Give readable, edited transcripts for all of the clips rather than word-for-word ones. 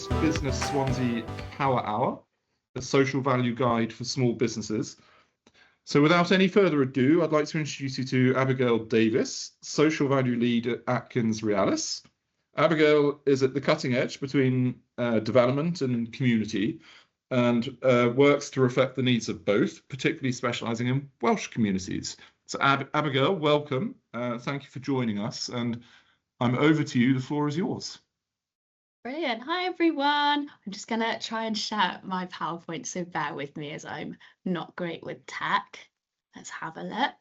is Business Swansea Power Hour, a social value guide for small businesses. So without any further ado, I'd like to introduce you to Abigail Davis, Social Value Lead at Atkins Realis. Abigail is at the cutting edge between development and community and works to reflect the needs of both, particularly specialising in Welsh communities. So Abigail, welcome. Thank you for joining us, and I'm over to you. The floor is yours. Brilliant. Hi, everyone. I'm just going to try and share my PowerPoint, so bear with me as I'm not great with tech. Let's have a look.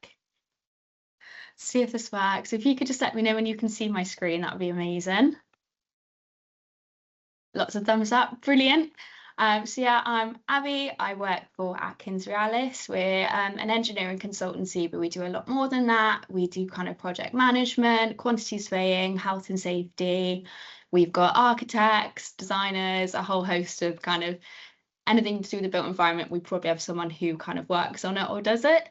See if this works. If you could just let me know when you can see my screen, that would be amazing. Lots of thumbs up. Brilliant. So yeah, I'm Abby. I work for Atkins Realis. We're an engineering consultancy, but we do a lot more than that. We do kind of project management, quantity surveying, health and safety. We've got architects, designers, a whole host of kind of anything to do with the built environment. We probably have someone who kind of works on it or does it.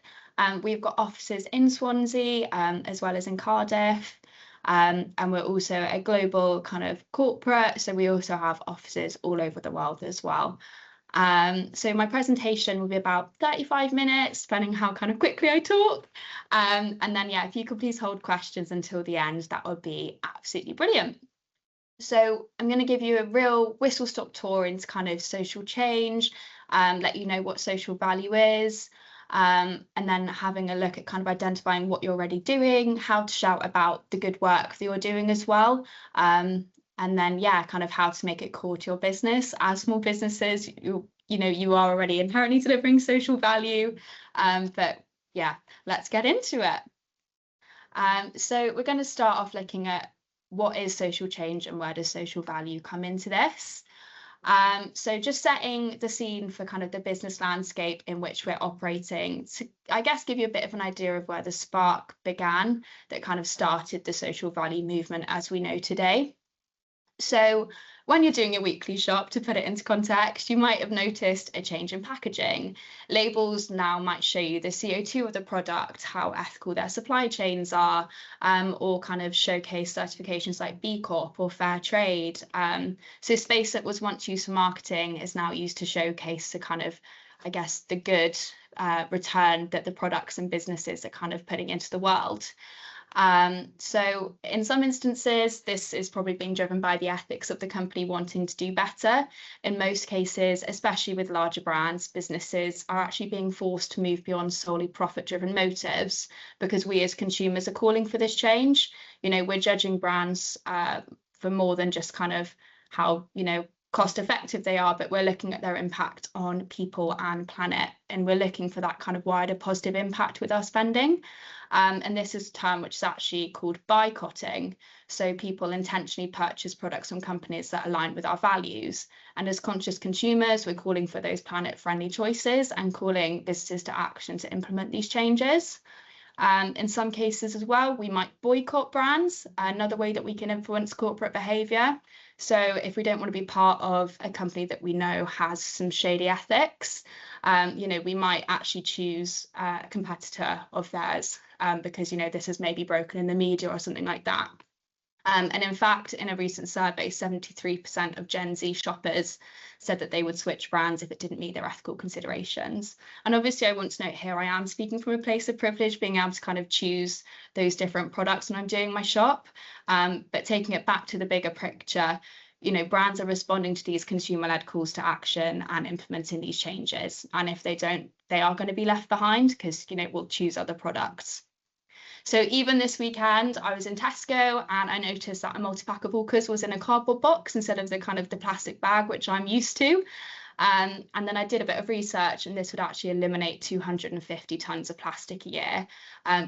We've got offices in Swansea as well as in Cardiff. And we're also a global kind of corporate, so we also have offices all over the world as well. So my presentation will be about 35 minutes, depending how kind of quickly I talk. And then, yeah, if you could please hold questions until the end, that would be absolutely brilliant. So I'm going to give you a real whistle-stop tour into kind of social change, let you know what social value is, and then having a look at kind of identifying what you're already doing, how to shout about the good work that you're doing as well, and then, yeah, kind of how to make it core to your business. As small businesses, you are already inherently delivering social value, but yeah, let's get into it. So we're going to start off looking at what is social change and where does social value come into this. So just setting the scene for kind of the business landscape in which we're operating to, I guess, give you a bit of an idea of where the spark began that kind of started the social value movement as we know today. So when you're doing your weekly shop, to put it into context, you might have noticed a change in packaging. Labels now might show you the CO2 of the product, how ethical their supply chains are, or kind of showcase certifications like B Corp or Fair Trade. So space that was once used for marketing is now used to showcase the kind of, I guess, the good return that the products and businesses are kind of putting into the world. So in some instances, this is probably being driven by the ethics of the company wanting to do better. In most cases, especially with larger brands, businesses are actually being forced to move beyond solely profit-driven motives because we as consumers are calling for this change. We're judging brands for more than just kind of how, cost effective they are, but we're looking at their impact on people and planet, and we're looking for that kind of wider positive impact with our spending. And this is a term which is actually called boycotting. So people intentionally purchase products from companies that align with our values. And as conscious consumers, we're calling for those planet-friendly choices and calling businesses to action to implement these changes. In some cases as well, we might boycott brands, another way that we can influence corporate behaviour. So if we don't want to be part of a company that we know has some shady ethics, we might actually choose a competitor of theirs because, this is maybe broken in the media or something like that. And in fact, in a recent survey, 73% of Gen Z shoppers said that they would switch brands if it didn't meet their ethical considerations. And obviously, I want to note here, I am speaking from a place of privilege, being able to kind of choose those different products when I'm doing my shop. But taking it back to the bigger picture, brands are responding to these consumer-led calls to action and implementing these changes. And if they don't, they are going to be left behind because, we'll choose other products. So even this weekend, I was in Tesco and I noticed that a multi-pack of Walkers was in a cardboard box instead of the kind of the plastic bag, which I'm used to. And then I did a bit of research, and this would actually eliminate 250 tonnes of plastic a year,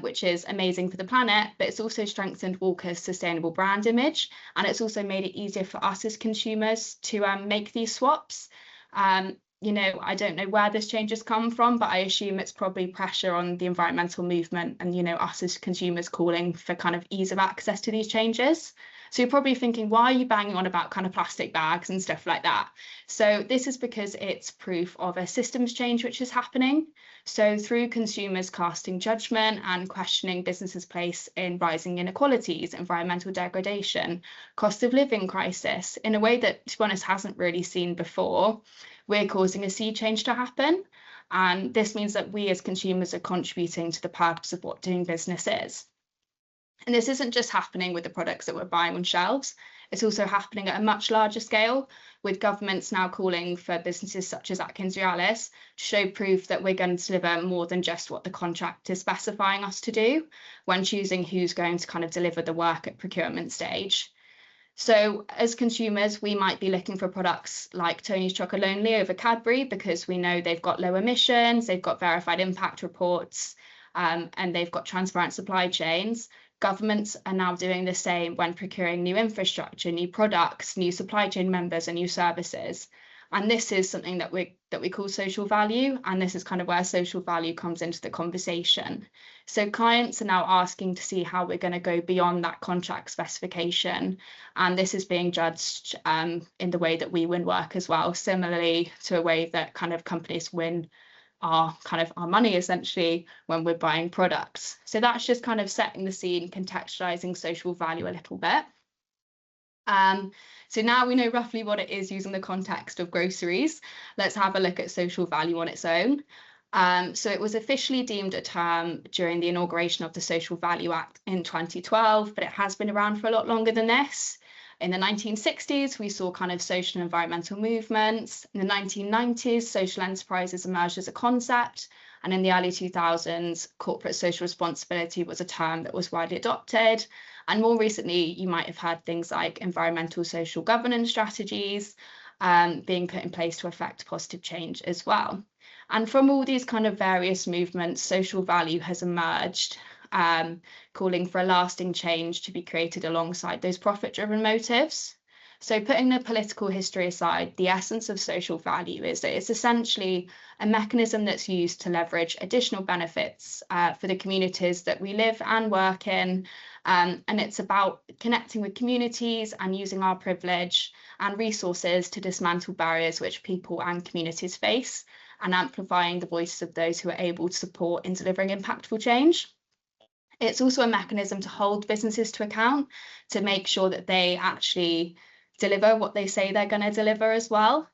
which is amazing for the planet, but it's also strengthened Walker's sustainable brand image. And it's also made it easier for us as consumers to make these swaps. I don't know where this change has come from, but I assume it's probably pressure on the environmental movement and, us as consumers calling for kind of ease of access to these changes. So you're probably thinking, why are you banging on about kind of plastic bags and stuff like that? So this is because it's proof of a systems change which is happening. So through consumers casting judgment and questioning businesses' place in rising inequalities, environmental degradation, cost of living crisis, in a way that, to be honest, hasn't really seen before, we're causing a sea change to happen. And this means that we as consumers are contributing to the purpose of what doing business is. And this isn't just happening with the products that we're buying on shelves, it's also happening at a much larger scale, with governments now calling for businesses such as Atkins-Realis to show proof that we're going to deliver more than just what the contract is specifying us to do when choosing who's going to kind of deliver the work at procurement stage. So as consumers, we might be looking for products like Tony's Chocolate Lonely over Cadbury because we know they've got low emissions, they've got verified impact reports, and they've got transparent supply chains. Governments are now doing the same when procuring new infrastructure, new products, new supply chain members and new services. And this is something that we call social value. And this is kind of where social value comes into the conversation. So clients are now asking to see how we're going to go beyond that contract specification. And this is being judged in the way that we win work as well, similarly to a way that kind of companies win our money essentially when we're buying products. So that's just kind of setting the scene, contextualizing social value a little bit. So now we know roughly what it is using the context of groceries. Let's have a look at social value on its own. So it was officially deemed a term during the inauguration of the Social Value Act in 2012, but it has been around for a lot longer than this. In the 1960s, we saw kind of social and environmental movements. In the 1990s, social enterprises emerged as a concept. And in the early 2000s, corporate social responsibility was a term that was widely adopted. And more recently, you might have had things like environmental social governance strategies being put in place to affect positive change as well. And from all these kind of various movements, social value has emerged, calling for a lasting change to be created alongside those profit-driven motives. So putting the political history aside, the essence of social value is that it's essentially a mechanism that's used to leverage additional benefits for the communities that we live and work in. And it's about connecting with communities and using our privilege and resources to dismantle barriers which people and communities face, and amplifying the voices of those who are able to support in delivering impactful change. It's also a mechanism to hold businesses to account, to make sure that they actually deliver what they say they're going to deliver as well.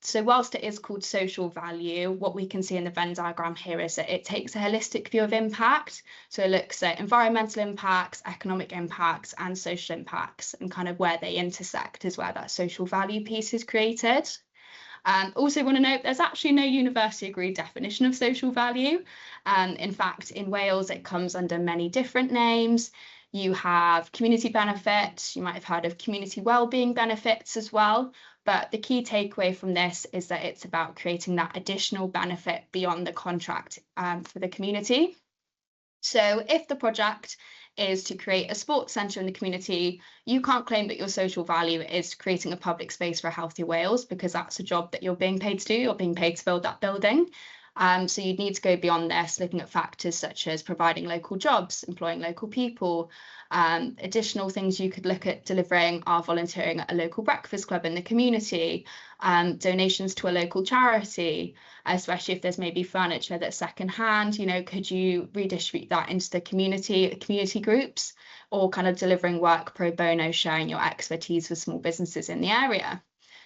So whilst it is called social value, what we can see in the Venn diagram here is that it takes a holistic view of impact. So it looks at environmental impacts, economic impacts, and social impacts, and kind of where they intersect is where that social value piece is created. Also want to note there's actually no university agreed definition of social value. In fact, in Wales, it comes under many different names. You have community benefits, you might have heard of community wellbeing benefits as well. But the key takeaway from this is that it's about creating that additional benefit beyond the contract for the community. So if the project is to create a sports centre in the community, you can't claim that your social value is creating a public space for a healthier Wales, because that's a job that you're being paid to do. You're being paid to build that building. So you'd need to go beyond this, looking at factors such as providing local jobs, employing local people. Additional things you could look at delivering are volunteering at a local breakfast club in the community, donations to a local charity, especially if there's maybe furniture that's secondhand. You know, could you redistribute that into the community groups, or kind of delivering work pro bono, sharing your expertise with small businesses in the area?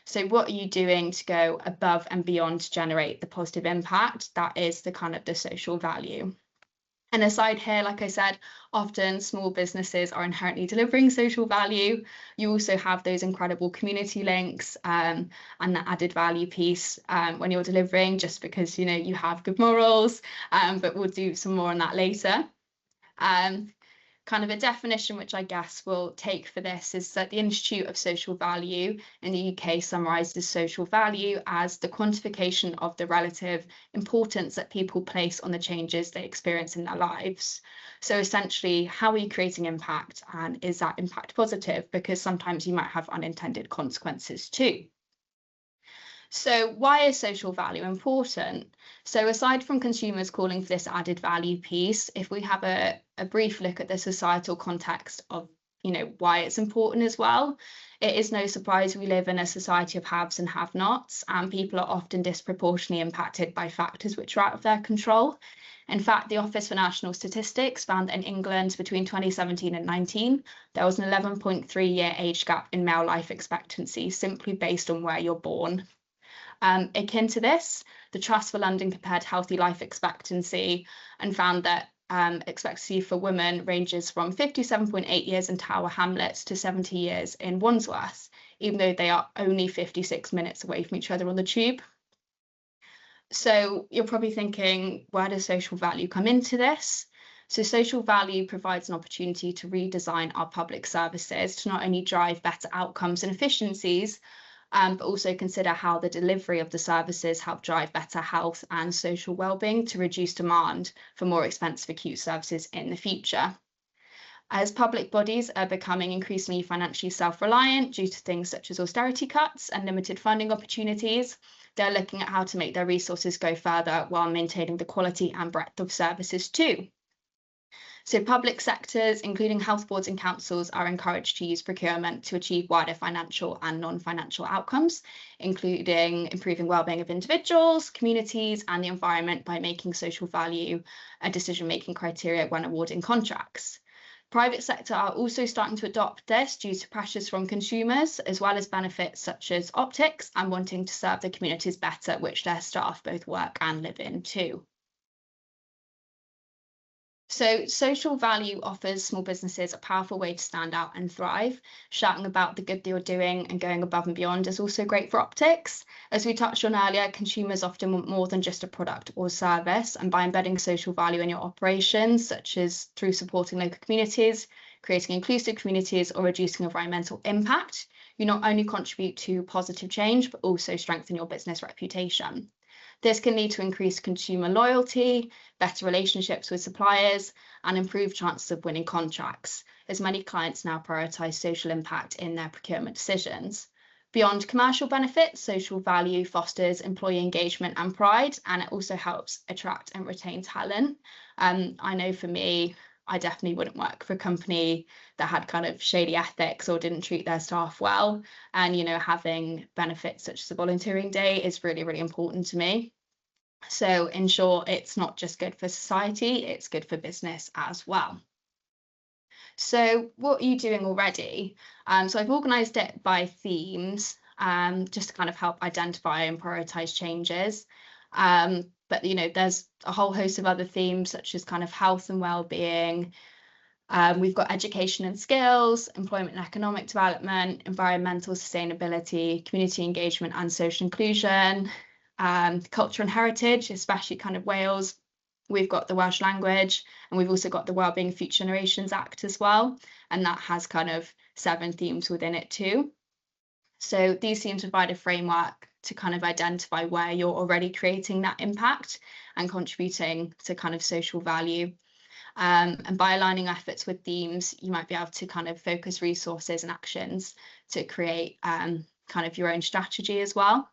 So what are you doing to go above and beyond to generate the positive impact? That is the kind of the social value. And aside here, like I said, often small businesses are inherently delivering social value. You also have those incredible community links and the added value piece when you're delivering, just because, you know, you have good morals, but we'll do some more on that later. Kind of a definition which I guess we'll take for this is that the Institute of Social Value in the UK summarises social value as the quantification of the relative importance that people place on the changes they experience in their lives. So essentially, how are you creating impact, and is that impact positive? Because sometimes you might have unintended consequences too. So why is social value important? So aside from consumers calling for this added value piece, if we have a brief look at the societal context of, why it's important as well. It is no surprise we live in a society of haves and have-nots, and people are often disproportionately impacted by factors which are out of their control. In fact, the Office for National Statistics found that in England between 2017 and 19, there was an 11.3-year age gap in male life expectancy simply based on where you're born. Akin to this, the Trust for London compared healthy life expectancy and found that expectancy for women ranges from 57.8 years in Tower Hamlets to 70 years in Wandsworth, even though they are only 56 minutes away from each other on the tube. So you're probably thinking, where does social value come into this? So social value provides an opportunity to redesign our public services to not only drive better outcomes and efficiencies, but also consider how the delivery of the services help drive better health and social wellbeing to reduce demand for more expensive acute services in the future. As public bodies are becoming increasingly financially self-reliant due to things such as austerity cuts and limited funding opportunities, they're looking at how to make their resources go further while maintaining the quality and breadth of services too. So public sectors, including health boards and councils, are encouraged to use procurement to achieve wider financial and non-financial outcomes, including improving wellbeing of individuals, communities, and the environment by making social value a decision-making criteria when awarding contracts. Private sector are also starting to adopt this due to pressures from consumers, as well as benefits such as optics and wanting to serve the communities better, which their staff both work and live in too. So social value offers small businesses a powerful way to stand out and thrive. Shouting about the good you're doing and going above and beyond is also great for optics. As we touched on earlier, consumers often want more than just a product or service, and by embedding social value in your operations, such as through supporting local communities, creating inclusive communities, or reducing environmental impact, you not only contribute to positive change, but also strengthen your business reputation. This can lead to increased consumer loyalty, better relationships with suppliers, and improved chances of winning contracts, as many clients now prioritise social impact in their procurement decisions. Beyond commercial benefits, social value fosters employee engagement and pride, and it also helps attract and retain talent. I know for me, I definitely wouldn't work for a company that had kind of shady ethics or didn't treat their staff well. And, having benefits such as a volunteering day is really, really important to me. So in short, it's not just good for society, it's good for business as well. So what are you doing already? So I've organised it by themes, just to kind of help identify and prioritise changes. But there's a whole host of other themes such as kind of health and well-being. We've got education and skills, employment and economic development, environmental sustainability, community engagement and social inclusion, culture and heritage, especially kind of Wales. We've got the Welsh language, and we've also got the Wellbeing Future Generations Act as well, and that has kind of 7 themes within it too. So these themes provide a framework to kind of identify where you're already creating that impact and contributing to kind of social value. And by aligning efforts with themes, you might be able to kind of focus resources and actions to create kind of your own strategy as well.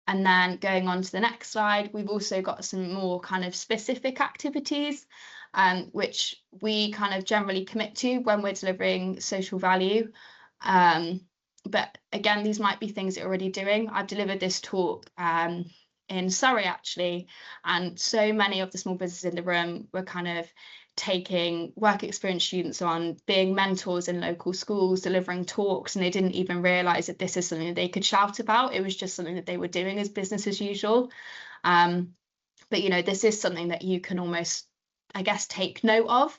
And then going on to the next slide, we've also got some more kind of specific activities, which we kind of generally commit to when we're delivering social value. But again, these might be things that you're already doing. I've delivered this talk in Surrey, actually, and so many of the small businesses in the room were kind of taking work experience students on, being mentors in local schools, delivering talks, and they didn't even realise that this is something that they could shout about. It was just something that they were doing as business as usual. But this is something that you can almost, I guess, take note of,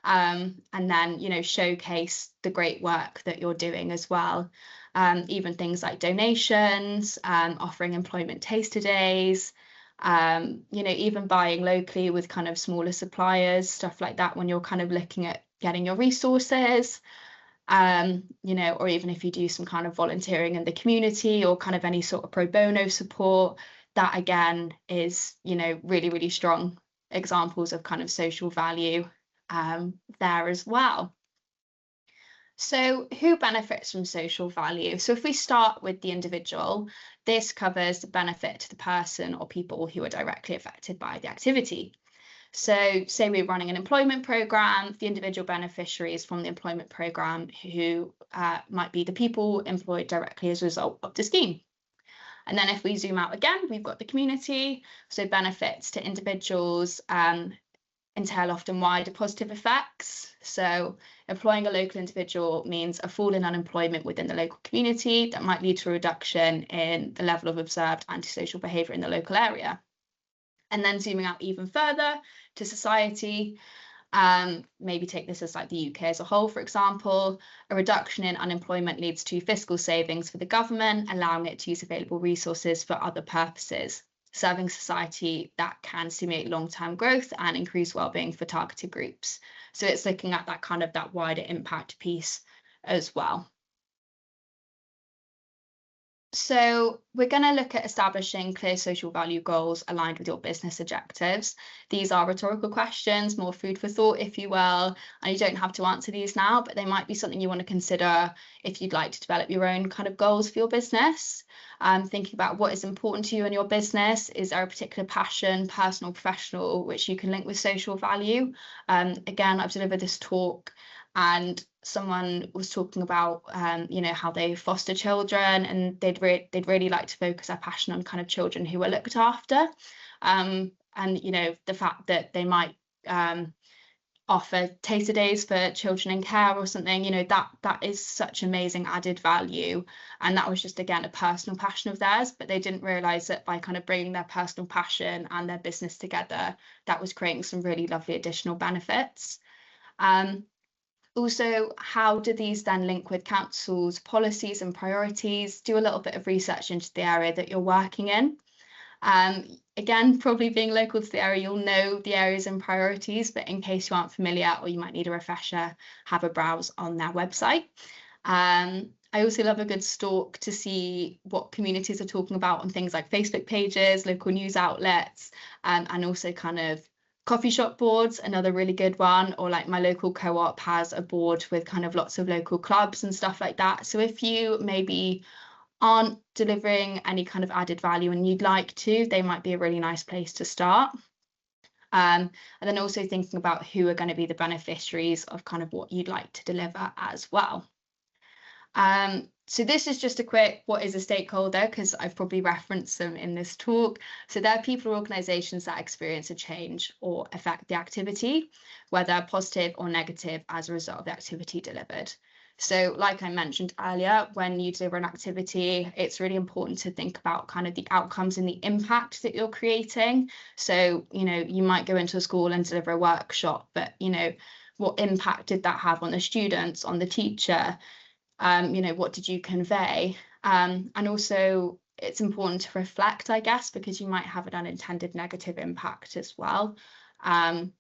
and then showcase the great work that you're doing as well. Even things like donations, offering employment taster days, even buying locally with kind of smaller suppliers, stuff like that, when you're kind of looking at getting your resources, or even if you do some kind of volunteering in the community or kind of any sort of pro bono support, that again is, really, really strong examples of kind of social value there as well. So who benefits from social value? So if we start with the individual, this covers the benefit to the person or people who are directly affected by the activity. So say we're running an employment programme, the individual beneficiaries from the employment programme who might be the people employed directly as a result of the scheme. And then if we zoom out again, we've got the community. So benefits to individuals entail often wider positive effects. So employing a local individual means a fall in unemployment within the local community that might lead to a reduction in the level of observed antisocial behaviour in the local area. And then zooming out even further to society, maybe take this as like the UK as a whole, for example, a reduction in unemployment leads to fiscal savings for the government, allowing it to use available resources for other purposes, serving society that can stimulate long-term growth and increase well-being for targeted groups. So it's looking at that kind of that wider impact piece as well. So we're going to look at establishing clear social value goals aligned with your business objectives. These are rhetorical questions, more food for thought, if you will, and you don't have to answer these now, but they might be something you want to consider if you'd like to develop your own kind of goals for your business. Thinking about what is important to you and your business. Is there a particular passion, personal, professional, which you can link with social value? Again, I've delivered this talk and someone was talking about you know, how they foster children, and they'd really like to focus their passion on kind of children who are looked after, and you know, the fact that they might offer taster days for children in care or something, you know, that is such amazing added value. And that was just, again, a personal passion of theirs, but they didn't realize that by kind of bringing their personal passion and their business together, that was creating some really lovely additional benefits. Also, how do these then link with council's policies and priorities? Do a little bit of research into the area that you're working in. Again, probably being local to the area, you'll know the areas and priorities, but in case you aren't familiar or you might need a refresher, have a browse on their website. I also love a good stalk to see what communities are talking about on things like Facebook pages, local news outlets, and also kind of coffee shop boards, another really good one, or like my local co-op has a board with kind of lots of local clubs and stuff like that. So if you maybe aren't delivering any kind of added value and you'd like to, they might be a really nice place to start. And then also thinking about who are going to be the beneficiaries of kind of what you'd like to deliver as well. So this is just a quick, what is a stakeholder? Because I've probably referenced them in this talk. So they're people or organisations that experience a change or affect the activity, whether positive or negative as a result of the activity delivered. So like I mentioned earlier, when you deliver an activity, it's really important to think about kind of the outcomes and the impact that you're creating. So, you know, you might go into a school and deliver a workshop, but, you know, what impact did that have on the students, on the teacher? You know, what did you convey? And also it's important to reflect, I guess, because you might have an unintended negative impact as well. And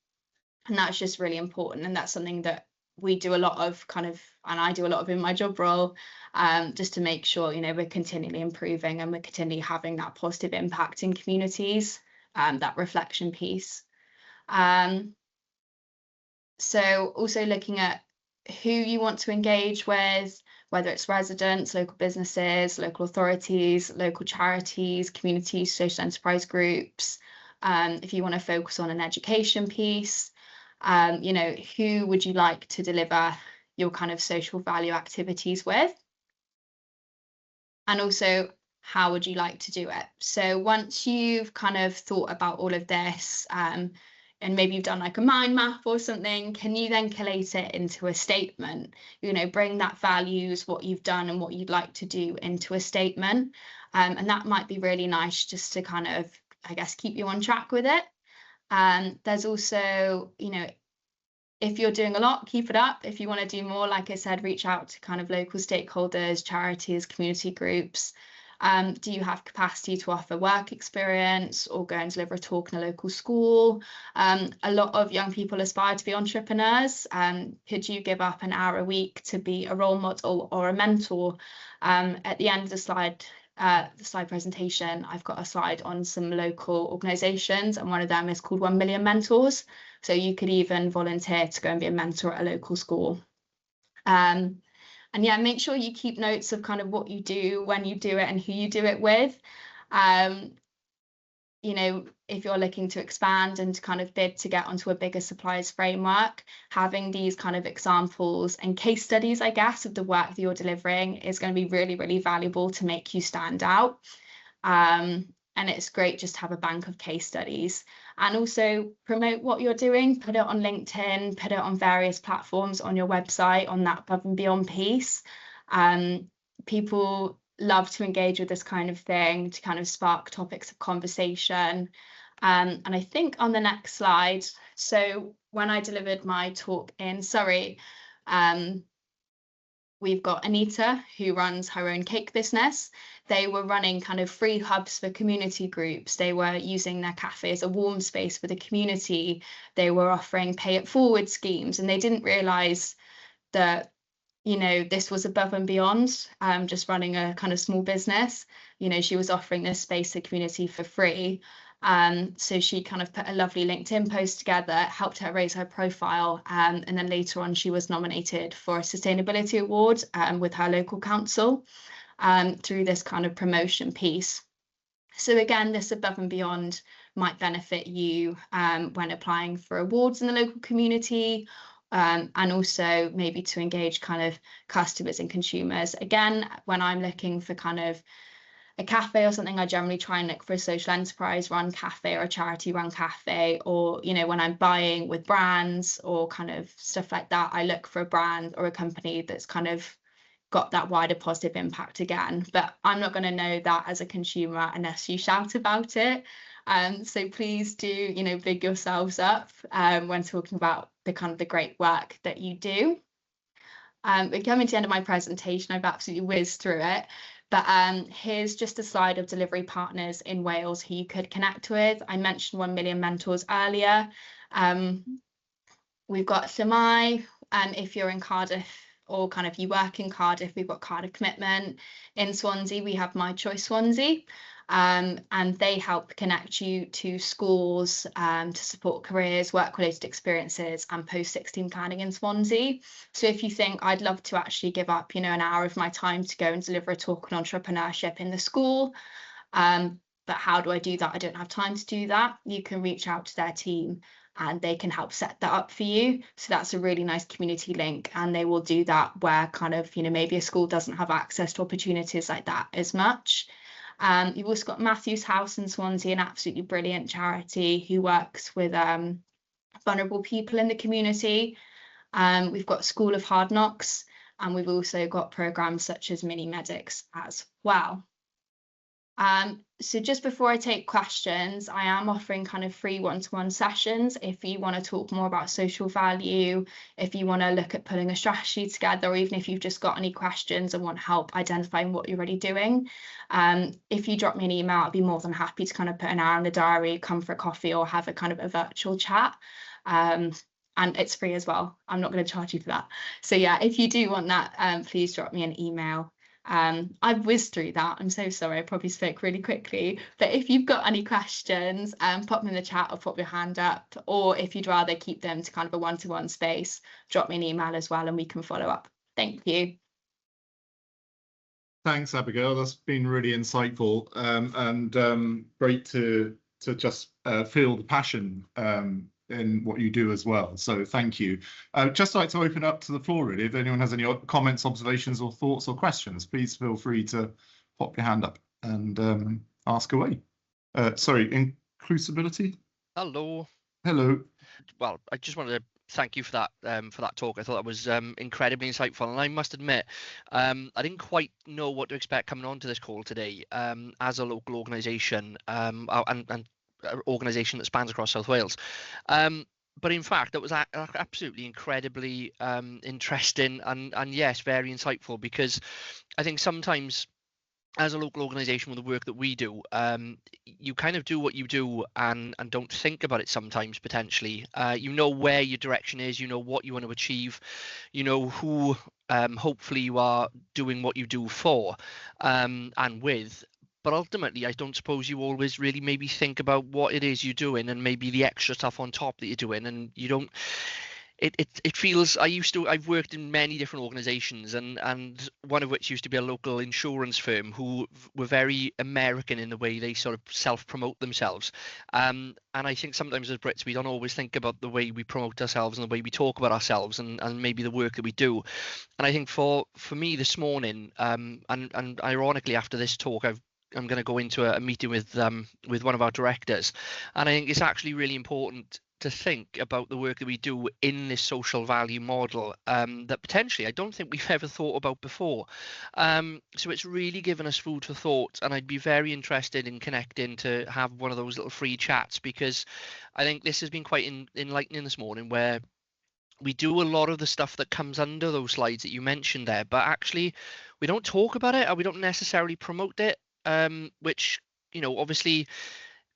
that's just really important. And that's something that we do a lot of kind of, and I do a lot of in my job role, just to make sure, you know, we're continually improving and we're continually having that positive impact in communities, that reflection piece. So also looking at who you want to engage with, whether it's residents, local businesses, local authorities, local charities, communities, social enterprise groups. If you want to focus on an education piece, you know, who would you like to deliver your kind of social value activities with? And also, how would you like to do it? So once you've kind of thought about all of this, and maybe you've done like a mind map or something, can you then collate it into a statement? You know, bring that values, what you've done and what you'd like to do into a statement. And that might be really nice just to kind of, I guess, keep you on track with it. There's also, you know, if you're doing a lot, keep it up. If you want to do more, like I said, reach out to kind of local stakeholders, charities, community groups. Do you have capacity to offer work experience or go and deliver a talk in a local school? A lot of young people aspire to be entrepreneurs. Could you give up an hour a week to be a role model or a mentor? At the end of the slide presentation, I've got a slide on some local organisations, and one of them is called 1 Million Mentors. So you could even volunteer to go and be a mentor at a local school. And yeah, make sure you keep notes of kind of what you do, when you do it, and who you do it with. if you're looking to expand and to kind of bid to get onto a bigger suppliers framework, having these kind of examples and case studies, I guess, of the work that you're delivering is going to be really, really valuable to make you stand out. And it's great just to have a bank of case studies, and also promote what you're doing, put it on LinkedIn, put it on various platforms on your website, on that above and beyond piece. People love to engage with this kind of thing to kind of spark topics of conversation. And I think on the next slide, so when I delivered my talk in Surrey, we've got Anita, who runs her own cake business. They were running kind of free hubs for community groups. They were using their cafe as a warm space for the community. They were offering pay it forward schemes, and they didn't realise that, this was above and beyond just running a kind of small business. She was offering this space to the community for free. So she kind of put a lovely LinkedIn post together, helped her raise her profile, and then later on she was nominated for a sustainability award with her local council through this kind of promotion piece. So again, this above and beyond might benefit you when applying for awards in the local community, and also maybe to engage kind of customers and consumers. Again, when I'm looking for kind of a cafe or something, I generally try and look for a social enterprise run cafe or a charity run cafe, or when I'm buying with brands or kind of stuff like that, I look for a brand or a company that's kind of got that wider positive impact again. But I'm not going to know that as a consumer unless you shout about it. So please do big yourselves up when talking about the kind of the great work that you do. We're coming to the end of my presentation. I've absolutely whizzed through it. But here's just a slide of delivery partners in Wales who you could connect with. I mentioned 1 Million Mentors earlier. We've got Samai, if you're in Cardiff or kind of you work in Cardiff, we've got Cardiff Commitment. In Swansea, we have My Choice Swansea. And they help connect you to schools to support careers, work-related experiences, and post-16 planning in Swansea. So if you think I'd love to actually give up, an hour of my time to go and deliver a talk on entrepreneurship in the school, but how do I do that? I don't have time to do that. You can reach out to their team and they can help set that up for you. So that's a really nice community link, and they will do that where kind of, maybe a school doesn't have access to opportunities like that as much. You've also got Matthew's House in Swansea, an absolutely brilliant charity who works with vulnerable people in the community. We've got School of Hard Knocks, and we've also got programmes such as Mini Medics as well. So just before I take questions, I am offering kind of free one-to-one sessions if you want to talk more about social value, if you want to look at putting a strategy together, or even if you've just got any questions and want help identifying what you're already doing. If you drop me an email, I'd be more than happy to kind of put an hour in the diary, come for a coffee, or have a kind of a virtual chat. And it's free as well. I'm not going to charge you for that. So yeah, if you do want that, please drop me an email. I've whizzed through that. I'm so sorry. I probably spoke really quickly. But if you've got any questions, pop them in the chat or pop your hand up. Or if you'd rather keep them to kind of a one-to-one space, drop me an email as well and we can follow up. Thank you. Thanks, Abigail. That's been really insightful and great to just feel the passion in what you do as well. So thank you. Just like to open up to the floor, really. If anyone has any comments, observations, or thoughts or questions, please feel free to pop your hand up and ask away. Sorry, inclusivity? Hello. Hello. Well, I just wanted to thank you for that talk. I thought that was incredibly insightful, and I must admit, I didn't quite know what to expect coming on to this call today. As a local organisation and organisation that spans across South Wales, but in fact that was absolutely incredibly interesting and yes, very insightful, because I think sometimes as a local organisation with the work that we do, you kind of do what you do and don't think about it sometimes, potentially. You know where your direction is, you know what you want to achieve, you know who hopefully you are doing what you do for and with. But ultimately, I don't suppose you always really maybe think about what it is you're doing and maybe the extra stuff on top that you're doing, and you don't. it feels I've worked in many different organizations, and one of which used to be a local insurance firm who were very American in the way they sort of self-promote themselves. And I think sometimes as Brits we don't always think about the way we promote ourselves and the way we talk about ourselves, and maybe the work that we do. And I think for me this morning, and ironically after this talk I'm going to go into a meeting with one of our directors, and I think it's actually really important to think about the work that we do in this social value model, that potentially I don't think we've ever thought about before. So it's really given us food for thought, and I'd be very interested in connecting to have one of those little free chats, because I think this has been quite enlightening this morning, where we do a lot of the stuff that comes under those slides that you mentioned there, but actually we don't talk about it, or we don't necessarily promote it, which, obviously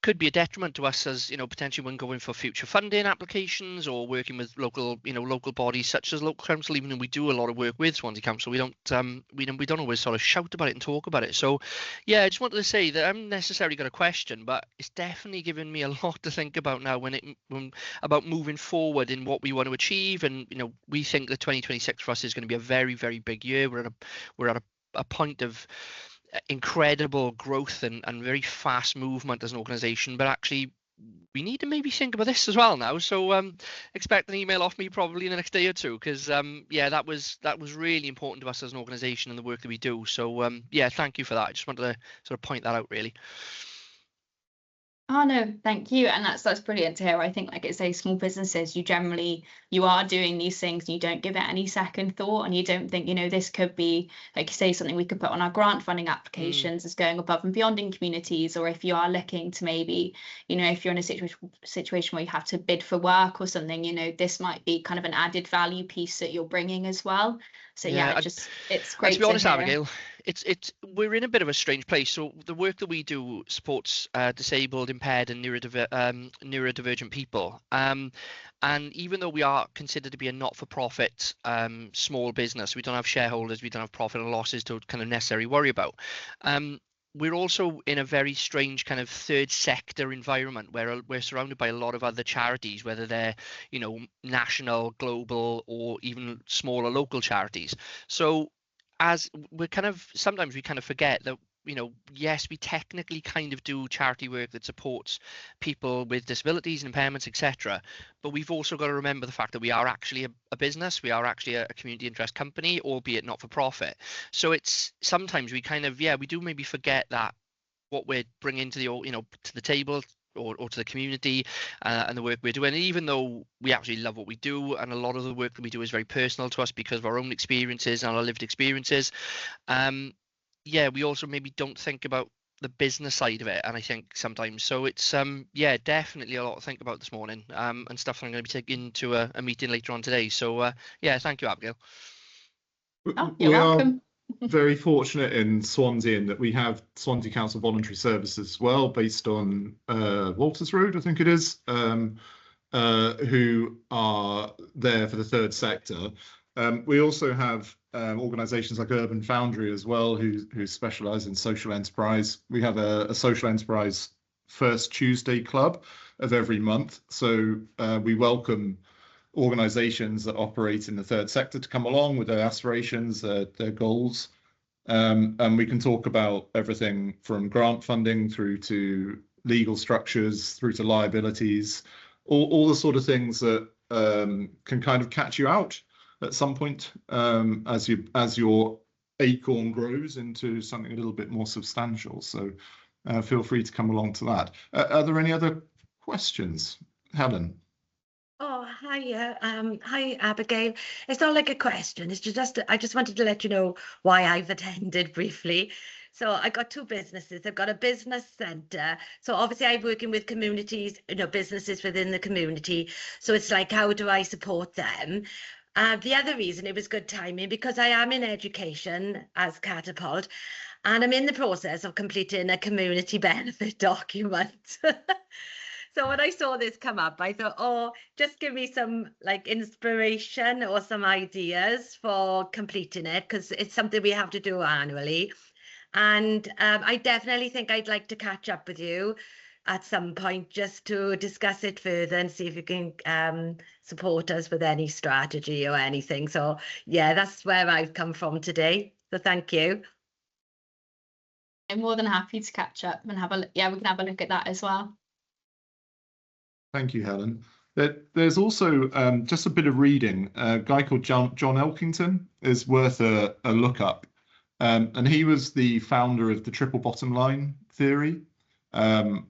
could be a detriment to us as, potentially when going for future funding applications or working with local bodies such as local council. Even though we do a lot of work with Swansea Council, we don't always sort of shout about it and talk about it. So yeah, I just wanted to say that I haven't necessarily got a question, but it's definitely given me a lot to think about now about moving forward in what we want to achieve. And we think that 2026 for us is going to be a very, very big year. We're at a point of incredible growth and very fast movement as an organization, but actually we need to maybe think about this as well now. So expect an email off me probably in the next day or two, because that was really important to us as an organization and the work that we do. So thank you for that. I just wanted to sort of point that out, really. Oh no, thank you. And that's brilliant to hear. I think, like I say, small businesses, you are doing these things and you don't give it any second thought, and you don't think, this could be, like you say, something we could put on our grant funding applications as going above and beyond in communities. Or if you are looking to maybe, if you're in a situation where you have to bid for work or something, this might be kind of an added value piece that you're bringing as well. So it's great. To be honest, Abigail, we're in a bit of a strange place. So the work that we do supports disabled, impaired and neurodivergent people. And even though we are considered to be a not-for-profit small business, we don't have shareholders, we don't have profit and losses to kind of necessarily worry about. We're also in a very strange kind of third sector environment where we're surrounded by a lot of other charities, whether they're, national, global, or even smaller local charities. So as sometimes we kind of forget that, yes, we technically kind of do charity work that supports people with disabilities and impairments, etc. But we've also got to remember the fact that we are actually a business. We are actually a community interest company, albeit not for profit. So it's sometimes we kind of, we do maybe forget that what we're bringing to the table or to the community and the work we're doing. And even though we absolutely love what we do, and a lot of the work that we do is very personal to us because of our own experiences and our lived experiences, we also maybe don't think about the business side of it. And I think sometimes, so it's definitely a lot to think about this morning, and stuff I'm going to be taking to a meeting later on today. So thank you, Abigail. Oh, you're welcome. Very fortunate in Swansea in that we have Swansea Council Voluntary Services as well, based on Walters Road, I think it is, who are there for the third sector. We also have organisations like Urban Foundry as well, who specialise in social enterprise. We have a social enterprise first Tuesday club of every month. So we welcome organisations that operate in the third sector to come along with their aspirations, their goals. And we can talk about everything from grant funding through to legal structures, through to liabilities, all the sort of things that can kind of catch you out at some point as your acorn grows into something a little bit more substantial. So feel free to come along to that. Are there any other questions, Helen? Oh, hi, hi, Abigail. It's not like a question. It's just I just wanted to let you know why I've attended briefly. So I got two businesses. I've got a business centre. So obviously I'm working with communities, businesses within the community. So it's like, how do I support them? The other reason it was good timing, because I am in education as Catapult, and I'm in the process of completing a community benefit document. So when I saw this come up, I thought, oh, just give me some like inspiration or some ideas for completing it, because it's something we have to do annually. And I definitely think I'd like to catch up with you at some point just to discuss it further and see if you can support us with any strategy or anything. So yeah, that's where I've come from today. So thank you. I'm more than happy to catch up and have a look. Yeah, we can have a look at that as well. Thank you, Helen. There's also just a bit of reading. A guy called John Elkington is worth a look up. And he was the founder of the triple bottom line theory,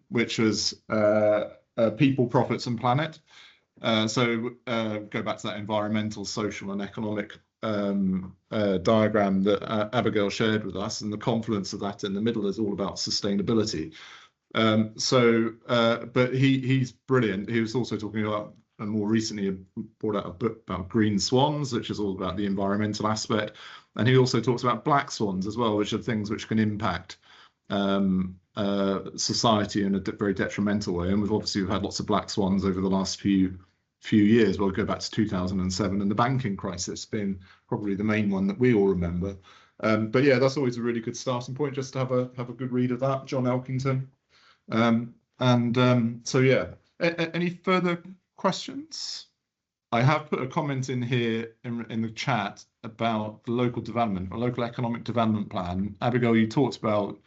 which was people, profits, and planet. So go back to that environmental, social, and economic diagram that Abigail shared with us, and the confluence of that in the middle is all about sustainability. But he's brilliant. He was also talking about, and more recently brought out a book about green swans, which is all about the environmental aspect. And he also talks about black swans as well, which are things which can impact society in a very detrimental way. And we've had lots of black swans over the last few years. We'll go back to 2007 and the banking crisis being probably the main one that we all remember. But yeah, that's always a really good starting point, just to have a good read of that, John Elkington. So yeah, any further questions? I have put a comment in here in the chat about the local development, or local economic development plan. Abigail, you talked about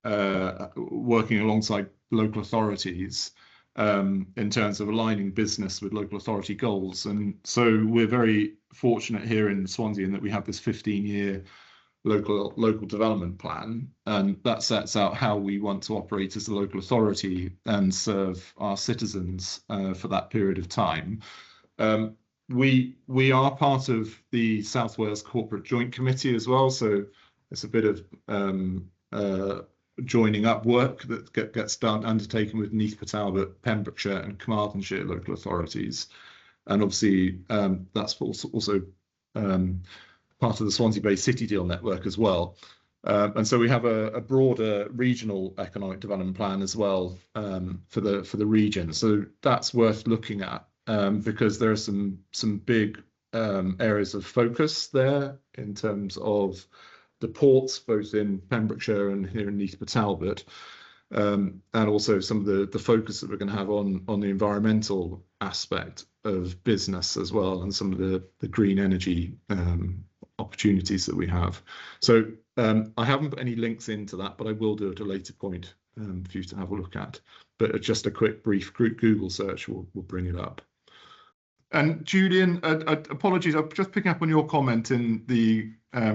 working alongside local authorities in terms of aligning business with local authority goals. And so we're very fortunate here in Swansea in that we have this 15-year local development plan, and that sets out how we want to operate as a local authority and serve our citizens for that period of time. We are part of the South Wales Corporate Joint Committee as well, so it's a bit of joining up work that gets undertaken with Neath Talbot, Pembrokeshire and Carmarthenshire local authorities, and obviously that's also part of the Swansea-based City Deal network as well. And so we have a broader regional economic development plan as well for the region. So that's worth looking at because there are some big areas of focus there in terms of the ports, both in Pembrokeshire and here in Neath Talbot, and also some of the focus that we're going to have on the environmental aspect of business as well, and some of the green energy opportunities that we have. So I haven't put any links into that, but I will do at a later point for you to have a look at. But just a quick brief Google search will bring it up. And Julian, apologies, I'm just picking up on your comment in the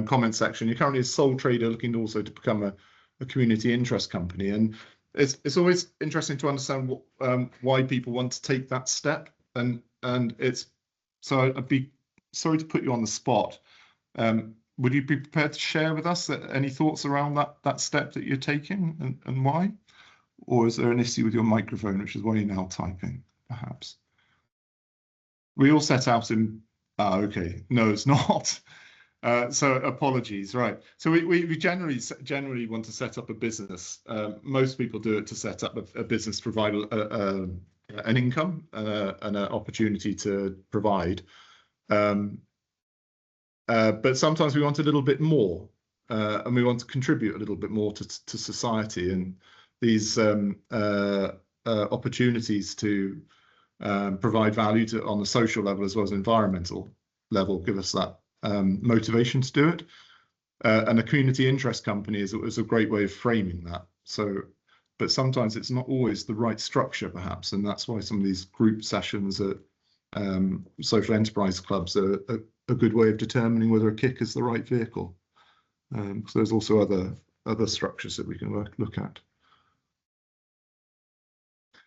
comment section. You're currently a sole trader looking also to become a community interest company. And it's always interesting to understand why people want to take that step. And it's, so I'd be sorry to put you on the spot. Would you be prepared to share with us any thoughts around that step that you're taking and why? Or is there an issue with your microphone, which is why you're now typing, perhaps? We all set out in, okay, no, it's not. So apologies, right. So we generally want to set up a business. Most people do it to set up a business, provide an income and an opportunity to provide. But sometimes we want a little bit more, and we want to contribute a little bit more to society. And these opportunities to provide value on the social level as well as environmental level give us that motivation to do it. And a community interest company is a great way of framing that. So, but sometimes it's not always the right structure, perhaps, and that's why some of these group sessions at social enterprise clubs are a good way of determining whether a KIC is the right vehicle. So there's also other structures that we can look at.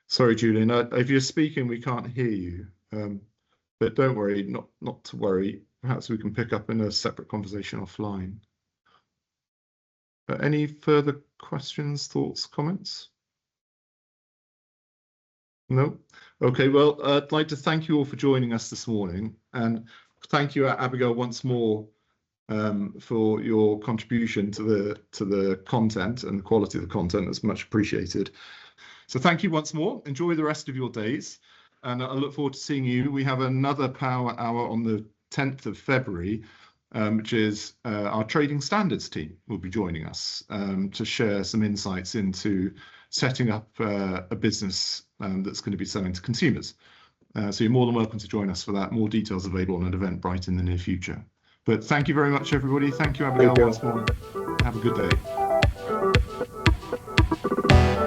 Sorry, Julian, if you're speaking, we can't hear you. But don't worry, not to worry. Perhaps we can pick up in a separate conversation offline. Any further questions, thoughts, comments? No? Okay, well, I'd like to thank you all for joining us this morning. And thank you, Abigail, once more for your contribution to the content and the quality of the content. That's much appreciated. So thank you once more. Enjoy the rest of your days. And I look forward to seeing you. We have another Power Hour on the 10th of February, which is our trading standards team will be joining us to share some insights into setting up a business that's going to be selling to consumers. So you're more than welcome to join us for that. More details available on an Eventbrite in the near future. But thank you very much, everybody. Thank you, Abigail, once more. Have a good day.